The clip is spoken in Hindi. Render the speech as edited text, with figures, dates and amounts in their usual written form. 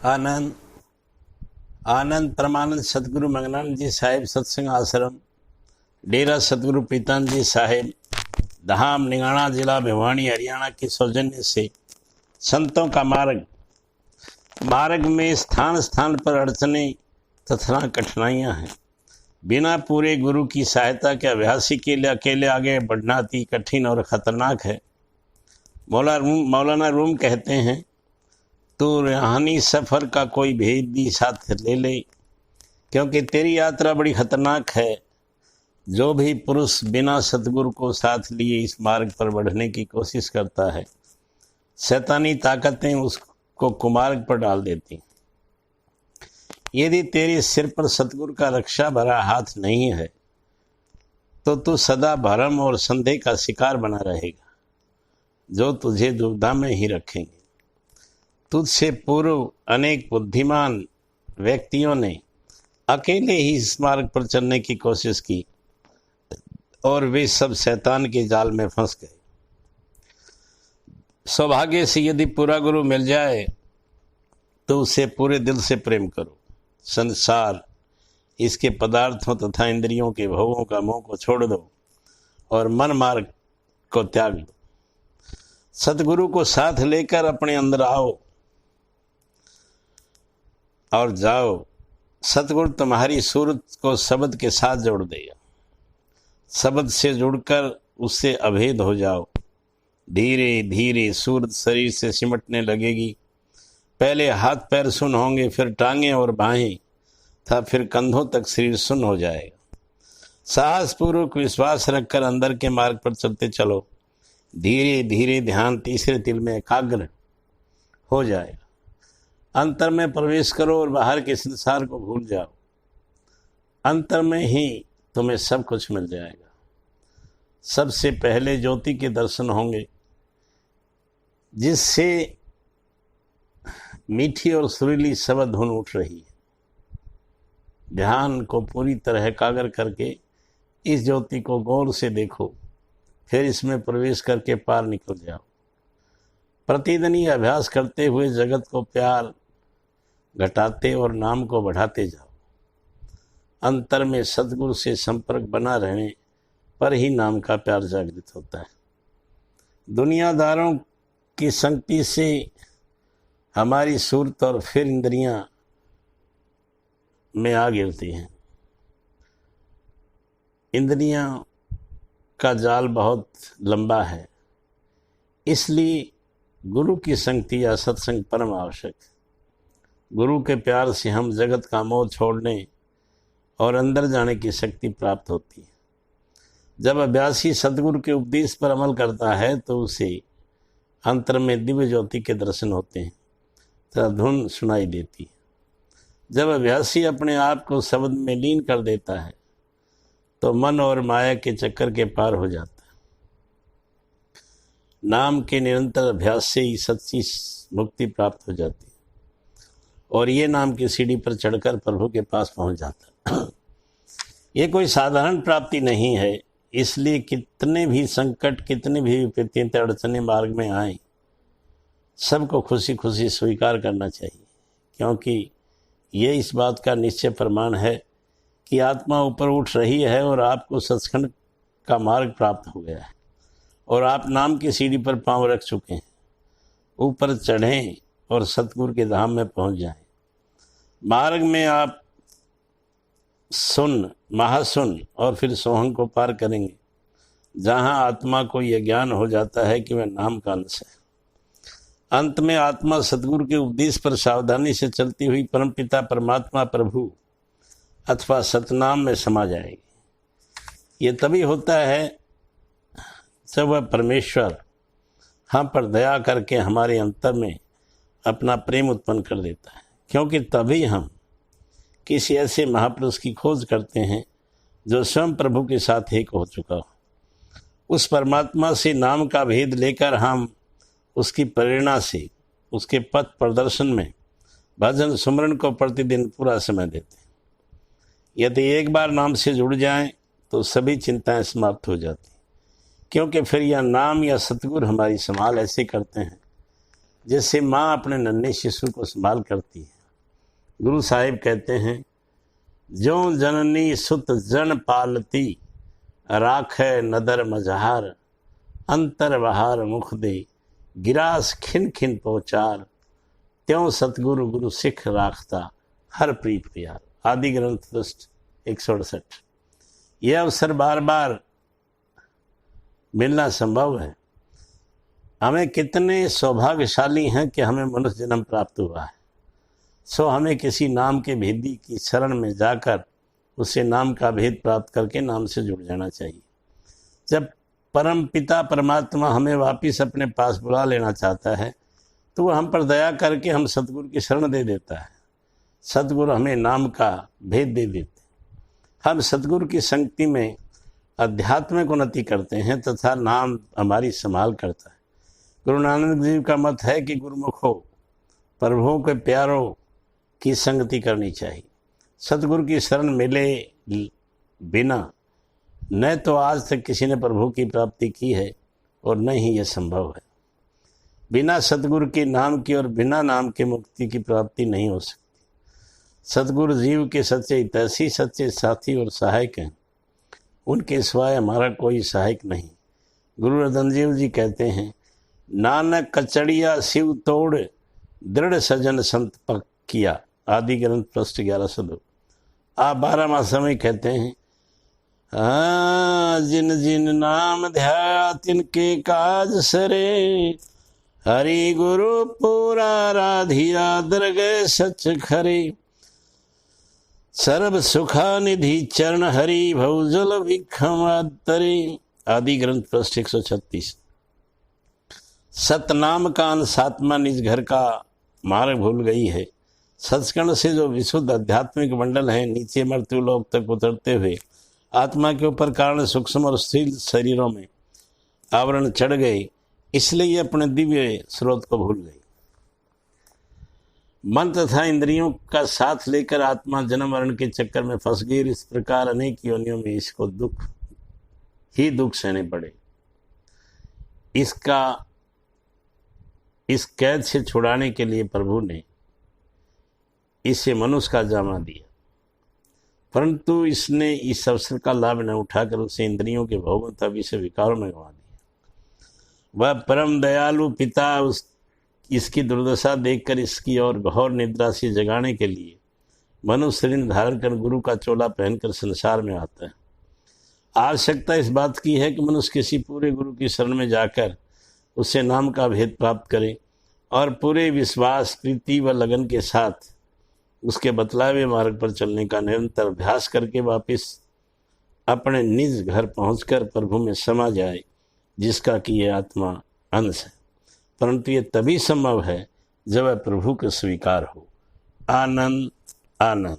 आनंद आनंद परमानंद सतगुरु मंगनानंद जी साहिब सत्संग आश्रम डेरा सतगुरु प्रीतम जी साहिब धाम निगाना जिला भिवानी हरियाणा के सौजन्य से संतों का मार्ग में स्थान स्थान पर अड़चने तथा कठिनाइयां हैं। बिना पूरे गुरु की सहायता के अभ्यासी के लिए अकेले आगे बढ़ना अति कठिन और खतरनाक है। मौलाना रूम कहते हैं, तो रूहानी सफ़र का कोई भेद भी साथ ले ले, क्योंकि तेरी यात्रा बड़ी खतरनाक है। जो भी पुरुष बिना सतगुरु को साथ लिए इस मार्ग पर बढ़ने की कोशिश करता है, शैतानी ताकतें उसको कुमार्ग पर डाल देती। यदि तेरे सिर पर सतगुरु का रक्षा भरा हाथ नहीं है, तो तू सदा भरम और संदेह का शिकार बना रहेगा, जो तुझे दुविधा में ही रखेंगे। तुझसे पूर्व अनेक बुद्धिमान व्यक्तियों ने अकेले ही इस मार्ग पर चलने की कोशिश की और वे सब शैतान के जाल में फंस गए। सौभाग्य से यदि पूरा गुरु मिल जाए तो उसे पूरे दिल से प्रेम करो। संसार, इसके पदार्थों तथा इंद्रियों के भोगों का मोह को छोड़ दो और मन मार्ग को त्याग दो। सतगुरु को साथ लेकर अपने अंदर आओ और जाओ। सतगुरु तुम्हारी सूरत को शब्द के साथ जोड़ देगा। शब्द से जुड़कर उससे अभेद हो जाओ। धीरे धीरे सूरत शरीर से सिमटने लगेगी। पहले हाथ पैर सुन्न होंगे, फिर टांगें और बाहें, था फिर कंधों तक शरीर सुन्न हो जाएगा। साहसपूर्वक विश्वास रखकर अंदर के मार्ग पर चलते चलो। धीरे धीरे ध्यान तीसरे तिल में एकाग्र हो जाएगा। अंतर में प्रवेश करो और बाहर के संसार को भूल जाओ। अंतर में ही तुम्हें सब कुछ मिल जाएगा। सबसे पहले ज्योति के दर्शन होंगे, जिससे मीठी और सुरीली शब्द धुन उठ रही है। ध्यान को पूरी तरह एकाग्र करके इस ज्योति को गौर से देखो, फिर इसमें प्रवेश करके पार निकल जाओ। प्रतिदिन ये अभ्यास करते हुए जगत को प्यार घटाते और नाम को बढ़ाते जाओ। अंतर में सतगुरु से संपर्क बना रहने पर ही नाम का प्यार जागृत होता है। दुनियादारों की संगति से हमारी सूरत और फिर इंद्रियां में आ गिरती हैं। इंद्रियां का जाल बहुत लंबा है, इसलिए गुरु की संगति या सत्संग परम आवश्यक है। गुरु के प्यार से हम जगत का मोह छोड़ने और अंदर जाने की शक्ति प्राप्त होती है। जब अभ्यासी सतगुरु के उपदेश पर अमल करता है तो उसे अंतर में दिव्य ज्योति के दर्शन होते हैं तथा धुन सुनाई देती है। जब अभ्यासी अपने आप को शब्द में लीन कर देता है तो मन और माया के चक्कर के पार हो जाता है। नाम के निरंतर अभ्यास से ही सच्ची मुक्ति प्राप्त हो जाती है और ये नाम की सीढ़ी पर चढ़कर प्रभु के पास पहुंच जाता है। ये कोई साधारण प्राप्ति नहीं है, इसलिए कितने भी संकट, कितने भी विपत्तियां, अड़चने मार्ग में आए, सबको खुशी खुशी स्वीकार करना चाहिए, क्योंकि ये इस बात का निश्चय प्रमाण है कि आत्मा ऊपर उठ रही है और आपको सचखंड का मार्ग प्राप्त हो गया है और आप नाम की सीढ़ी पर पांव रख चुके हैं। ऊपर चढ़ें और सतगुरु के धाम में पहुंच जाएं। मार्ग में आप सुन, महासुन और फिर सोहंग को पार करेंगे, जहां आत्मा को यह ज्ञान हो जाता है कि वह नाम का अंश है। अंत में आत्मा सतगुरु के उपदेश पर सावधानी से चलती हुई परमपिता परमात्मा प्रभु अथवा सतनाम में समा जाएगी। ये तभी होता है जब वह परमेश्वर हम पर दया करके हमारे अंतर में अपना प्रेम उत्पन्न कर देता है, क्योंकि तभी हम किसी ऐसे महापुरुष की खोज करते हैं जो स्वयं प्रभु के साथ एक हो चुका हो। उस परमात्मा से नाम का भेद लेकर हम उसकी प्रेरणा से उसके पथ प्रदर्शन में भजन सुमरन को प्रतिदिन पूरा समय देते हैं। यदि एक बार नाम से जुड़ जाएं तो सभी चिंताएं समाप्त हो जाती, क्योंकि फिर यह नाम या सतगुरु हमारी संभाल ऐसे करते हैं जैसे माँ अपने नन्हे शिशु को संभाल करती है। गुरु साहिब कहते हैं, ज्यों जननी सुत जन पालती, राखे नदर मझार, अंतर बहार मुख दे, गिरास खिन खिन पहुँचार, त्यों सतगुरु गुरु सिख राखता, हर प्रीत प्यार। आदि ग्रंथ 168। यह अवसर बार बार मिलना संभव है। हमें कितने सौभाग्यशाली हैं कि हमें मनुष्य जन्म प्राप्त हुआ है। सो हमें किसी नाम के भेदी की शरण में जाकर उससे नाम का भेद प्राप्त करके नाम से जुड़ जाना चाहिए। जब परम पिता परमात्मा हमें वापिस अपने पास बुला लेना चाहता है तो वह हम पर दया करके हम सतगुरु की शरण दे देता है। सतगुरु हमें नाम का भेद दे देते। हम सतगुरु की संगति में आध्यात्मिक उन्नति करते हैं तथा नाम हमारी संभाल करता है। गुरु नानक देव का मत है कि गुरुमुखों प्रभुओं के प्यारों की संगति करनी चाहिए। सतगुरु की शरण मिले बिना न तो आज तक किसी ने प्रभु की प्राप्ति की है और न ही यह संभव है। बिना सतगुरु के नाम की और बिना नाम के मुक्ति की प्राप्ति नहीं हो सकती। सतगुरु जीव के सच्चे हितैषी, सच्चे साथी और सहायक हैं। उनके सिवाय हमारा कोई सहायक नहीं। गुरु रतनजीव जी कहते हैं, नानक कचड़िया शिव तोड़, दृढ़ सजन संत पक किया। आदि ग्रंथ पृष्ठ 1102। आप 12 मासा में कहते हैं, जिन जिन नाम ध्या तिनके काज सरे, हरि गुरु पूरा राधिया दरगह सच खरे, सर्व सुखा निधि चरण हरि भवजल विखम तरे। आदि ग्रंथ पृष्ठ 136। सतनाम का सात्मा निज घर का मार्ग भूल गई है। सत्संग से जो विशुद्ध आध्यात्मिक मंडल है नीचे मृत्यु लोक तक उतरते हुए आत्मा के ऊपर कारण सूक्ष्म और स्थूल शरीरों में आवरण चढ़ गए, इसलिए ये अपने दिव्य स्रोत को भूल गई। मन तथा इंद्रियों का साथ लेकर आत्मा जन्म मरण के चक्कर में फंस गई। इस प्रकार अनेक योनियों में इसको दुख ही दुख सहने पड़े। इस कैद से छुड़ाने के लिए प्रभु ने इसे मनुष्य का जामा दिया, परंतु इसने इस अवसर का लाभ न उठाकर उसे इंद्रियों के भोगों तब इसे विकारों में गंवा दिया। वह परम दयालु पिता इसकी दुर्दशा देखकर इसकी और घोर निद्रा से जगाने के लिए मनुष्य शरीर धारण कर गुरु का चोला पहनकर संसार में आता है। आवश्यकता इस बात की है कि मनुष्य किसी पूरे गुरु की शरण में जाकर उससे नाम का भेद प्राप्त करे और पूरे विश्वास, प्रीति व लगन के साथ उसके बतलाए हुए मार्ग पर चलने का निरंतर अभ्यास करके वापस अपने निज घर पहुंचकर प्रभु में समा जाए, जिसका कि यह आत्मा अंश है। परंतु ये तभी संभव है जब वह प्रभु को स्वीकार हो। आनंद आनंद।